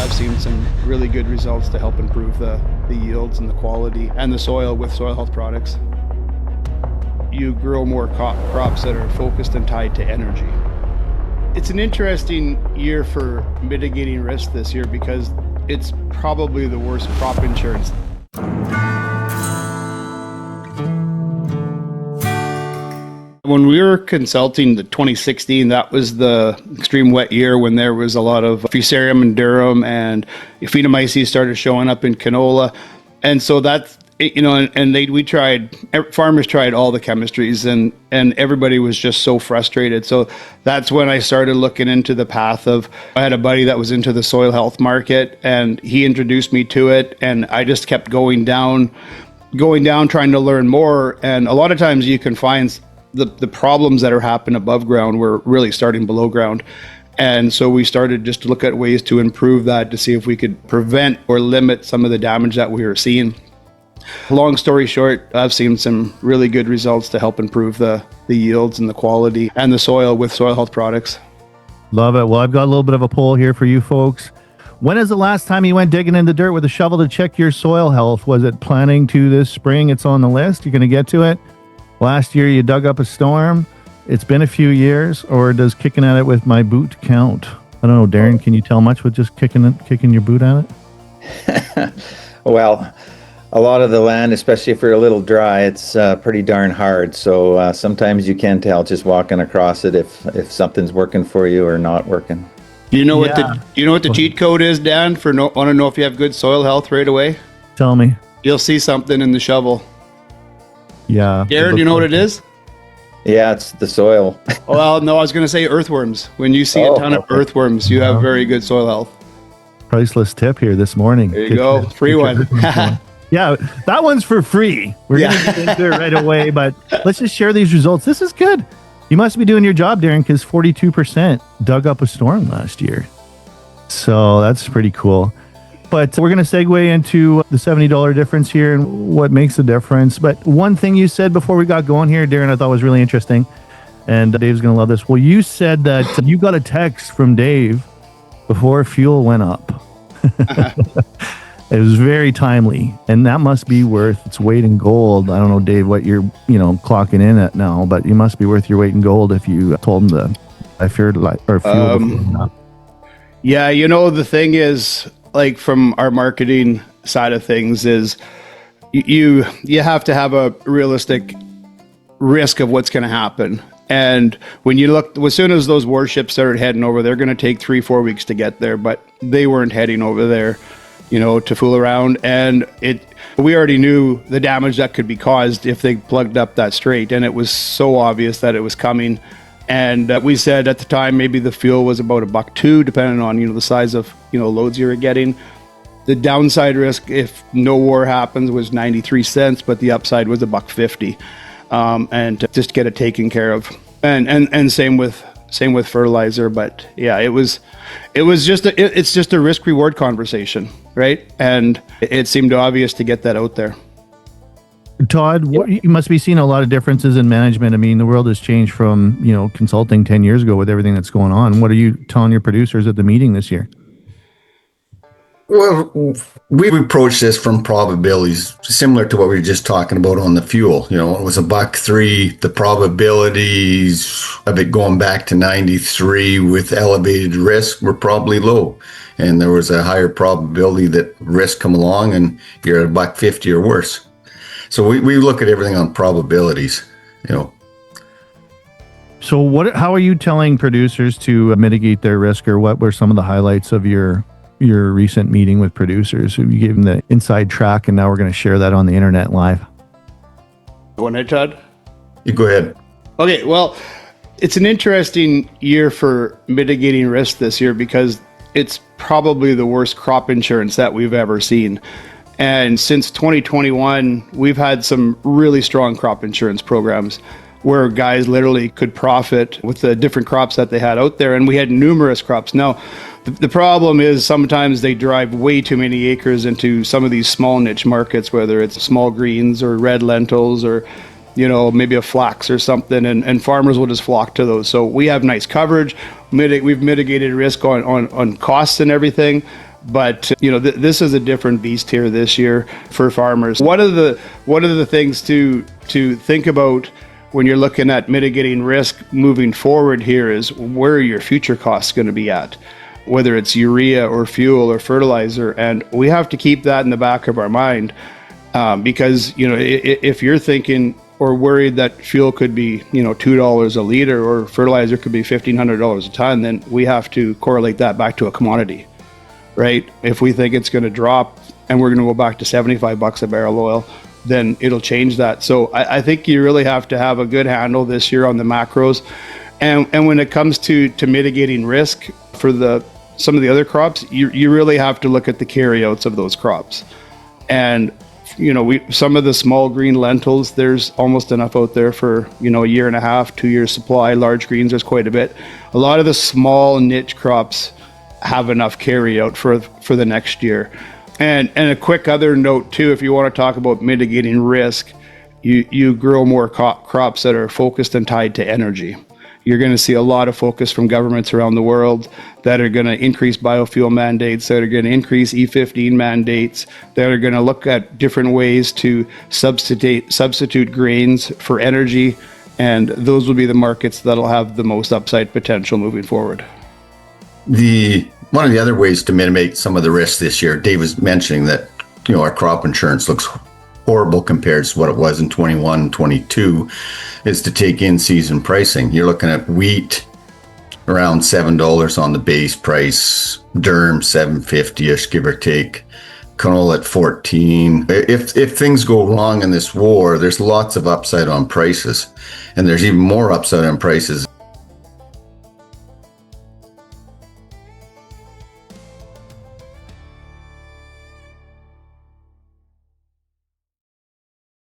I've seen some really good results to help improve the yields and the quality and the soil with soil health products. You grow more crops that are focused and tied to energy. It's an interesting year for mitigating risk this year because it's probably the worst crop insurance. When we were consulting the 2016, that was the extreme wet year when there was a lot of Fusarium in durum and Phenomyces started showing up in canola. And so that's, farmers tried all the chemistries and everybody was just so frustrated. So that's when I started looking into the path of, I had a buddy that was into the soil health market and he introduced me to it. And I just kept going down, trying to learn more. And a lot of times you can find the problems that are happening above ground were really starting below ground. And so we started just to look at ways to improve that to see if we could prevent or limit some of the damage that we were seeing. Long story short, I've seen some really good results to help improve the yields and the quality and the soil with soil health products. Love it. Well, I've got a little bit of a poll here for you folks. When is the last time you went digging in the dirt with a shovel to check your soil health? Was it planning to this spring? It's on the list. You're going to get to it. Last year you dug up a storm. It's been a few years. Or does kicking at it with my boot count? I don't know, Darren, can you tell much with just kicking your boot at it? Well, a lot of the land, especially if you're a little dry, it's pretty darn hard. So sometimes you can tell just walking across it if something's working for you or not working. You know what the cheat code is, Dan? Want to know if you have good soil health right away? Tell me. You'll see something in the shovel. Yeah. Darren, you know what it is? Yeah, it's the soil. Well, no, I was going to say earthworms. When you see a ton of earthworms, you have very good soil health. Priceless tip here this morning. There you go. Free one. Yeah, that one's for free. We're going to get into it right away, but let's just share these results. This is good. You must be doing your job, Darren, because 42% dug up a storm last year. So that's pretty cool. But we're going to segue into the $70 difference here and what makes the difference. But one thing you said before we got going here, Darren, I thought was really interesting. And Dave's going to love this. Well, you said that you got a text from Dave before fuel went up. It was very timely. And that must be worth its weight in gold. I don't know, Dave, what you're clocking in at now, but you must be worth your weight in gold if you told him fuel went up. Yeah, the thing is, like from our marketing side of things is you have to have a realistic risk of what's going to happen. And when you look, as soon as those warships started heading over, they're going to take 3-4 weeks to get there, but they weren't heading over there, to fool around. And we already knew the damage that could be caused if they plugged up that strait. And it was so obvious that it was coming. And we said at the time, maybe the fuel was about $1.02, depending on, the size of, loads you were getting. The downside risk, if no war happens, was 93 cents, but the upside was $1.50. And to just get it taken care of. And same with fertilizer. But yeah, it's just a risk reward conversation, right? And it seemed obvious to get that out there. Todd, you must be seeing a lot of differences in management. I mean, the world has changed from, consulting 10 years ago with everything that's going on. What are you telling your producers at the meeting this year? Well, we've approached this from probabilities, similar to what we were just talking about on the fuel. It was $1.03. The probabilities of it going back to 93 with elevated risk were probably low. And there was a higher probability that risk come along and you're at $1.50 or worse. So we look at everything on probabilities, So how are you telling producers to mitigate their risk, or what were some of the highlights of your recent meeting with producers? You gave them the inside track, and now we're going to share that on the internet live. Go ahead, Todd. You go ahead. Okay, well, it's an interesting year for mitigating risk this year because it's probably the worst crop insurance that we've ever seen. And since 2021, we've had some really strong crop insurance programs where guys literally could profit with the different crops that they had out there. And we had numerous crops. Now, the problem is sometimes they drive way too many acres into some of these small niche markets, whether it's small greens or red lentils or, maybe a flax or something. And farmers will just flock to those. So we have nice coverage. We've mitigated risk on costs and everything. But this is a different beast here this year for farmers. One of the things to think about when you're looking at mitigating risk moving forward here is where are your future costs going to be at, whether it's urea or fuel or fertilizer, and we have to keep that in the back of our mind because if you're thinking or worried that fuel could be $2 a liter or fertilizer could be $1,500 a ton, then we have to correlate that back to a commodity. Right? If we think it's going to drop and we're going to go back to $75 a barrel oil, then it'll change that. So I think you really have to have a good handle this year on the macros. And when it comes to mitigating risk for some of the other crops, you really have to look at the carryouts of those crops. And some of the small green lentils, there's almost enough out there for a year and a half, 2 years supply. Large greens, there's quite a bit. A lot of the small niche crops have enough carry out for the next year. And a quick other note too, if you want to talk about mitigating risk, you grow more crops that are focused and tied to energy. You're going to see a lot of focus from governments around the world that are going to increase biofuel mandates, that are going to increase E15 mandates, that are going to look at different ways to substitute grains for energy. And those will be the markets that'll have the most upside potential moving forward. One of the other ways to mitigate some of the risks this year, Dave was mentioning that our crop insurance looks horrible compared to what it was in 21, 22, is to take in season pricing. You're looking at wheat around $7 on the base price, durum $7.50ish, give or take, canola at 14. If things go wrong in this war, there's lots of upside on prices, and there's even more upside on prices